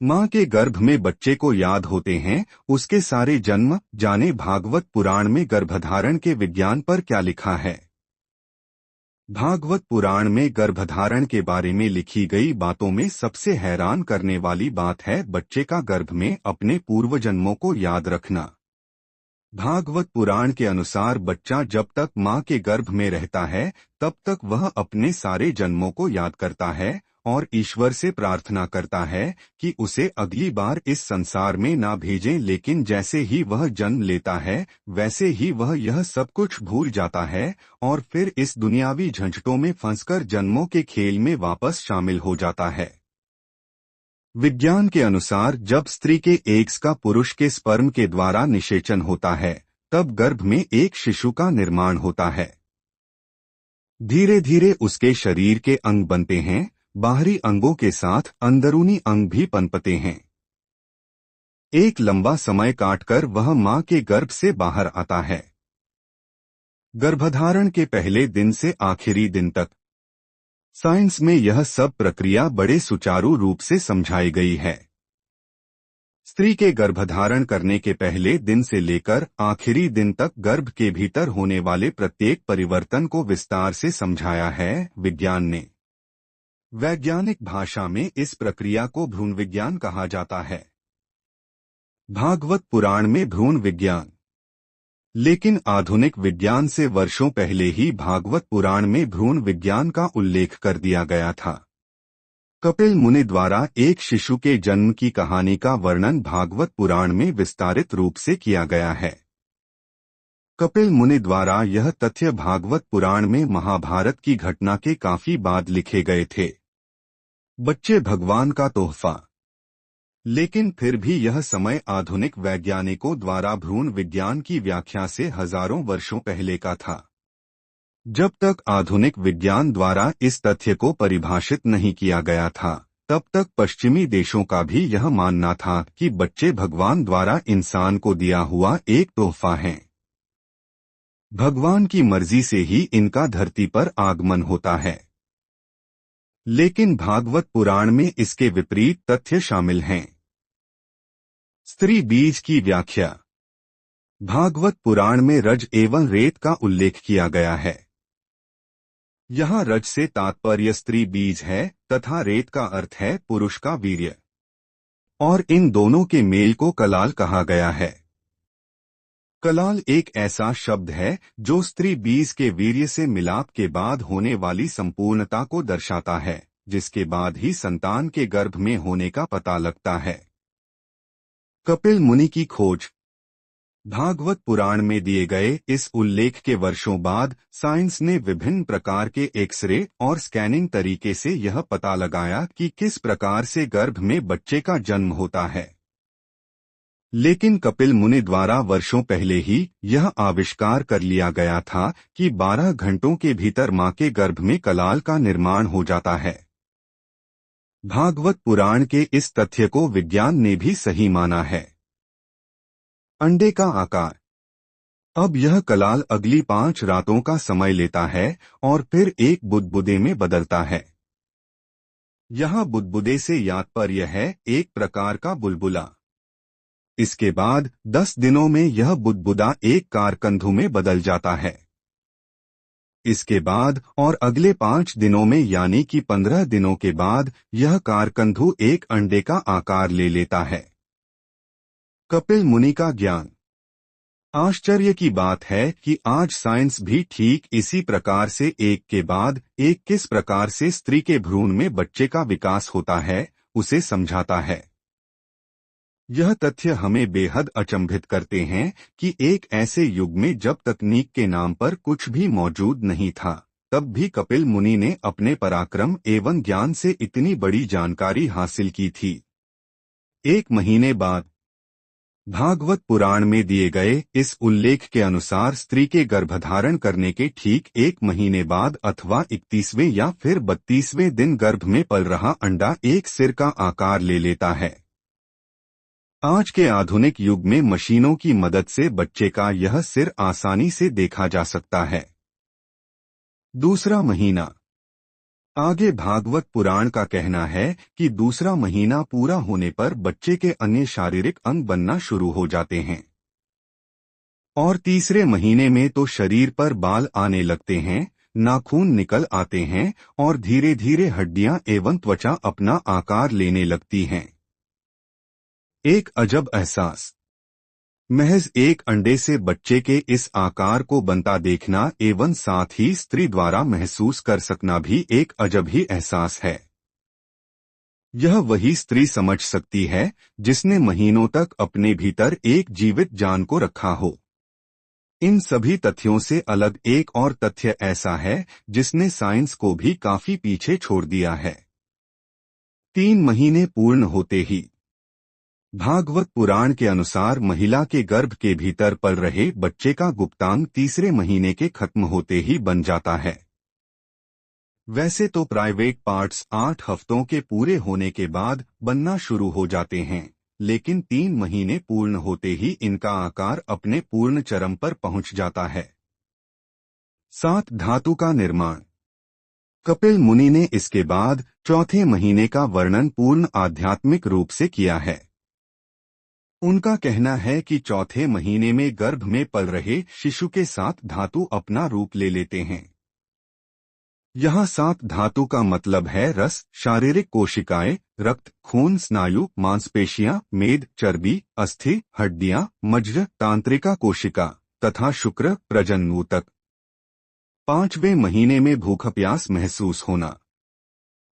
माँ के गर्भ में बच्चे को याद होते हैं उसके सारे जन्म। जाने भागवत पुराण में गर्भधारण के विज्ञान पर क्या लिखा है। भागवत पुराण में गर्भधारण के बारे में लिखी गई बातों में सबसे हैरान करने वाली बात है बच्चे का गर्भ में अपने पूर्व जन्मों को याद रखना। भागवत पुराण के अनुसार बच्चा जब तक माँ के गर्भ में रहता है तब तक वह अपने सारे जन्मों को याद करता है और ईश्वर से प्रार्थना करता है कि उसे अगली बार इस संसार में ना भेजें। लेकिन जैसे ही वह जन्म लेता है वैसे ही वह यह सब कुछ भूल जाता है और फिर इस दुनियावी झंझटों में फंसकर जन्मों के खेल में वापस शामिल हो जाता है। विज्ञान के अनुसार जब स्त्री के एग्स का पुरुष के स्पर्म के द्वारा निषेचन होता है तब गर्भ में एक शिशु का निर्माण होता है। धीरे धीरे उसके शरीर के अंग बनते हैं। बाहरी अंगों के साथ अंदरूनी अंग भी पनपते हैं। एक लंबा समय काटकर वह मां के गर्भ से बाहर आता है। गर्भधारण के पहले दिन से आखिरी दिन तक साइंस में यह सब प्रक्रिया बड़े सुचारू रूप से समझाई गई है। स्त्री के गर्भधारण करने के पहले दिन से लेकर आखिरी दिन तक गर्भ के भीतर होने वाले प्रत्येक परिवर्तन को विस्तार से समझाया है विज्ञान ने। वैज्ञानिक भाषा में इस प्रक्रिया को भ्रूण विज्ञान कहा जाता है। भागवत पुराण में भ्रूण विज्ञान, लेकिन आधुनिक विज्ञान से वर्षों पहले ही भागवत पुराण में भ्रूण विज्ञान का उल्लेख कर दिया गया था। कपिल मुनि द्वारा एक शिशु के जन्म की कहानी का वर्णन भागवत पुराण में विस्तारित रूप से किया गया है। कपिल मुनि द्वारा यह तथ्य भागवत पुराण में महाभारत की घटना के काफी बाद लिखे गए थे। बच्चे भगवान का तोहफा। लेकिन फिर भी यह समय आधुनिक वैज्ञानिकों द्वारा भ्रूण विज्ञान की व्याख्या से हजारों वर्षों पहले का था। जब तक आधुनिक विज्ञान द्वारा इस तथ्य को परिभाषित नहीं किया गया था तब तक पश्चिमी देशों का भी यह मानना था कि बच्चे भगवान द्वारा इंसान को दिया हुआ एक तोहफा हैं। भगवान की मर्जी से ही इनका धरती पर आगमन होता है। लेकिन भागवत पुराण में इसके विपरीत तथ्य शामिल हैं। स्त्री बीज की व्याख्या। भागवत पुराण में रज एवं रेत का उल्लेख किया गया है। यहाँ रज से तात्पर्य स्त्री बीज है तथा रेत का अर्थ है पुरुष का वीर्य, और इन दोनों के मेल को कलाल कहा गया है। कलाल एक ऐसा शब्द है जो स्त्री बीज के वीर्य से मिलाप के बाद होने वाली संपूर्णता को दर्शाता है, जिसके बाद ही संतान के गर्भ में होने का पता लगता है। कपिल मुनि की खोज। भागवत पुराण में दिए गए इस उल्लेख के वर्षों बाद साइंस ने विभिन्न प्रकार के एक्सरे और स्कैनिंग तरीके से यह पता लगाया कि किस प्रकार से गर्भ में बच्चे का जन्म होता है। लेकिन कपिल मुनि द्वारा वर्षों पहले ही यह आविष्कार कर लिया गया था कि 12 घंटों के भीतर मां के गर्भ में कलाल का निर्माण हो जाता है। भागवत पुराण के इस तथ्य को विज्ञान ने भी सही माना है। अंडे का आकार। अब यह कलाल अगली 5 रातों का समय लेता है और फिर एक बुदबुदे में बदलता है। यह बुदबुदे से तात्पर्य है एक प्रकार का बुलबुला। इसके बाद 10 दिनों में यह बुदबुदा एक कारकंधु में बदल जाता है। इसके बाद और अगले 5 दिनों में यानी कि 15 दिनों के बाद यह कारकंधु एक अंडे का आकार ले लेता है। कपिल मुनि का ज्ञान। आश्चर्य की बात है कि आज साइंस भी ठीक इसी प्रकार से एक के बाद एक किस प्रकार से स्त्री के भ्रूण में बच्चे का विकास होता है उसे समझाता है। यह तथ्य हमें बेहद अचंभित करते हैं कि एक ऐसे युग में जब तकनीक के नाम पर कुछ भी मौजूद नहीं था तब भी कपिल मुनि ने अपने पराक्रम एवं ज्ञान से इतनी बड़ी जानकारी हासिल की थी। 1 महीने बाद। भागवत पुराण में दिए गए इस उल्लेख के अनुसार स्त्री के गर्भधारण करने के ठीक 1 महीने बाद अथवा 31वें या फिर 32वें दिन गर्भ में पल रहा अंडा एक सिर का आकार ले लेता है। आज के आधुनिक युग में मशीनों की मदद से बच्चे का यह सिर आसानी से देखा जा सकता है। दूसरा महीना। आगे भागवत पुराण का कहना है कि दूसरा महीना पूरा होने पर बच्चे के अन्य शारीरिक अंग बनना शुरू हो जाते हैं और तीसरे महीने में तो शरीर पर बाल आने लगते हैं, नाखून निकल आते हैं और धीरे धीरे हड्डियां एवं त्वचा अपना आकार लेने लगती हैं। एक अजब एहसास। महज एक अंडे से बच्चे के इस आकार को बनता देखना एवं साथ ही स्त्री द्वारा महसूस कर सकना भी एक अजब ही एहसास है। यह वही स्त्री समझ सकती है जिसने महीनों तक अपने भीतर एक जीवित जान को रखा हो। इन सभी तथ्यों से अलग एक और तथ्य ऐसा है जिसने साइंस को भी काफी पीछे छोड़ दिया है। 3 महीने पूर्ण होते ही भागवत पुराण के अनुसार महिला के गर्भ के भीतर पल रहे बच्चे का गुप्तांग तीसरे महीने के खत्म होते ही बन जाता है। वैसे तो प्राइवेट पार्ट्स 8 हफ्तों के पूरे होने के बाद बनना शुरू हो जाते हैं, लेकिन 3 महीने पूर्ण होते ही इनका आकार अपने पूर्ण चरम पर पहुंच जाता है। 7 धातु का निर्माण। कपिल मुनि ने इसके बाद चौथे महीने का वर्णन पूर्ण आध्यात्मिक रूप से किया है। उनका कहना है कि चौथे महीने में गर्भ में पल रहे शिशु के 7 धातु अपना रूप ले लेते हैं। यहाँ 7 धातु का मतलब है रस, शारीरिक कोशिकाएं, रक्त, खून, स्नायु, मांसपेशियां, मेद, चर्बी, अस्थि, हड्डियां, मज्ज, तांत्रिका कोशिका तथा शुक्र, प्रजननऊतक। 5वें महीने में भूख प्यास महसूस होना।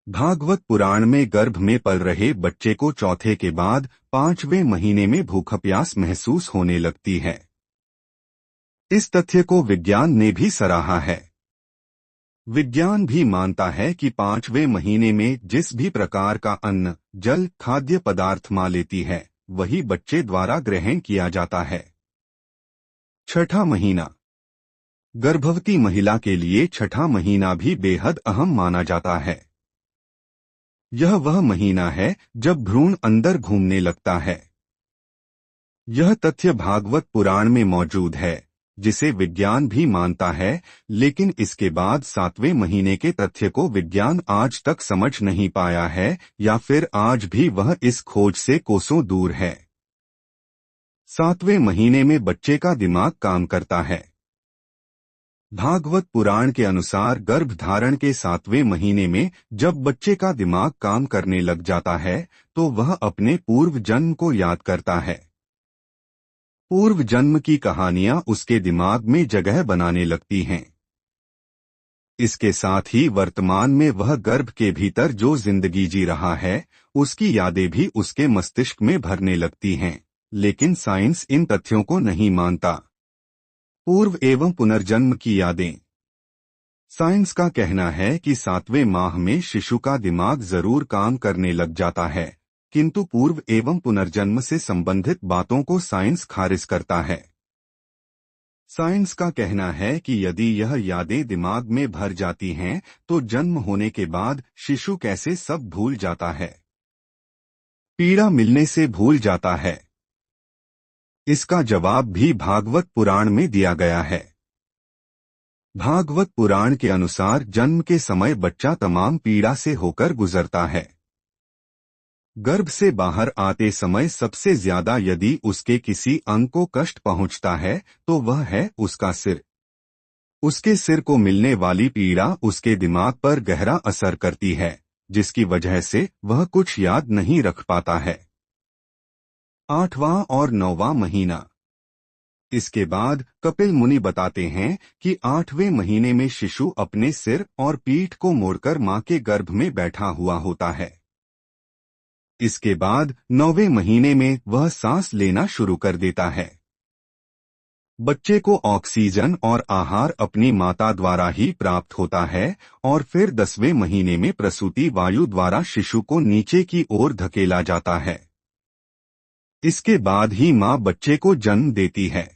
भागवत पुराण में गर्भ में पल रहे बच्चे को चौथे के बाद 5वें महीने में भूख प्यास महसूस होने लगती है। इस तथ्य को विज्ञान ने भी सराहा है। विज्ञान भी मानता है कि 5वें महीने में जिस भी प्रकार का अन्न, जल, खाद्य पदार्थ मां लेती है, वही बच्चे द्वारा ग्रहण किया जाता है। 6ठा महीना। गर्भवती महिला के लिए 6ठा महीना भी बेहद अहम माना जाता है। यह वह महीना है जब भ्रूण अंदर घूमने लगता है। यह तथ्य भागवत पुराण में मौजूद है, जिसे विज्ञान भी मानता है, लेकिन इसके बाद 7वें महीने के तथ्य को विज्ञान आज तक समझ नहीं पाया है, या फिर आज भी वह इस खोज से कोसों दूर है। 7वें महीने में बच्चे का दिमाग काम करता है। भागवत पुराण के अनुसार गर्भधारण के 7वें महीने में जब बच्चे का दिमाग काम करने लग जाता है, तो वह अपने पूर्व जन्म को याद करता है। पूर्व जन्म की कहानियां उसके दिमाग में जगह बनाने लगती हैं। इसके साथ ही वर्तमान में वह गर्भ के भीतर जो जिंदगी जी रहा है, उसकी यादें भी उसके मस्तिष्क में भरने लगती हैं, लेकिन साइंस इन तथ्यों को नहीं मानता। पूर्व एवं पुनर्जन्म की यादें। साइंस का कहना है कि 7वें माह में शिशु का दिमाग जरूर काम करने लग जाता है, किंतु पूर्व एवं पुनर्जन्म से संबंधित बातों को साइंस खारिज करता है। साइंस का कहना है कि यदि यह यादें दिमाग में भर जाती हैं, तो जन्म होने के बाद शिशु कैसे सब भूल जाता है, पीड़ा मिलने से भूल जाता है। इसका जवाब भी भागवत पुराण में दिया गया है। भागवत पुराण के अनुसार जन्म के समय बच्चा तमाम पीड़ा से होकर गुजरता है। गर्भ से बाहर आते समय सबसे ज्यादा यदि उसके किसी अंग को कष्ट पहुंचता है, तो वह है उसका सिर। उसके सिर को मिलने वाली पीड़ा उसके दिमाग पर गहरा असर करती है, जिसकी वजह से वह कुछ याद नहीं रख पाता है। 8वां और 9वां महीना। इसके बाद कपिल मुनि बताते हैं कि 8वें महीने में शिशु अपने सिर और पीठ को मोड़कर मां के गर्भ में बैठा हुआ होता है। इसके बाद 9वें महीने में वह सांस लेना शुरू कर देता है। बच्चे को ऑक्सीजन और आहार अपनी माता द्वारा ही प्राप्त होता है और फिर 10वें महीने में प्रसूति वायु द्वारा शिशु को नीचे की ओर धकेला जाता है। इसके बाद ही मां बच्चे को जन्म देती है।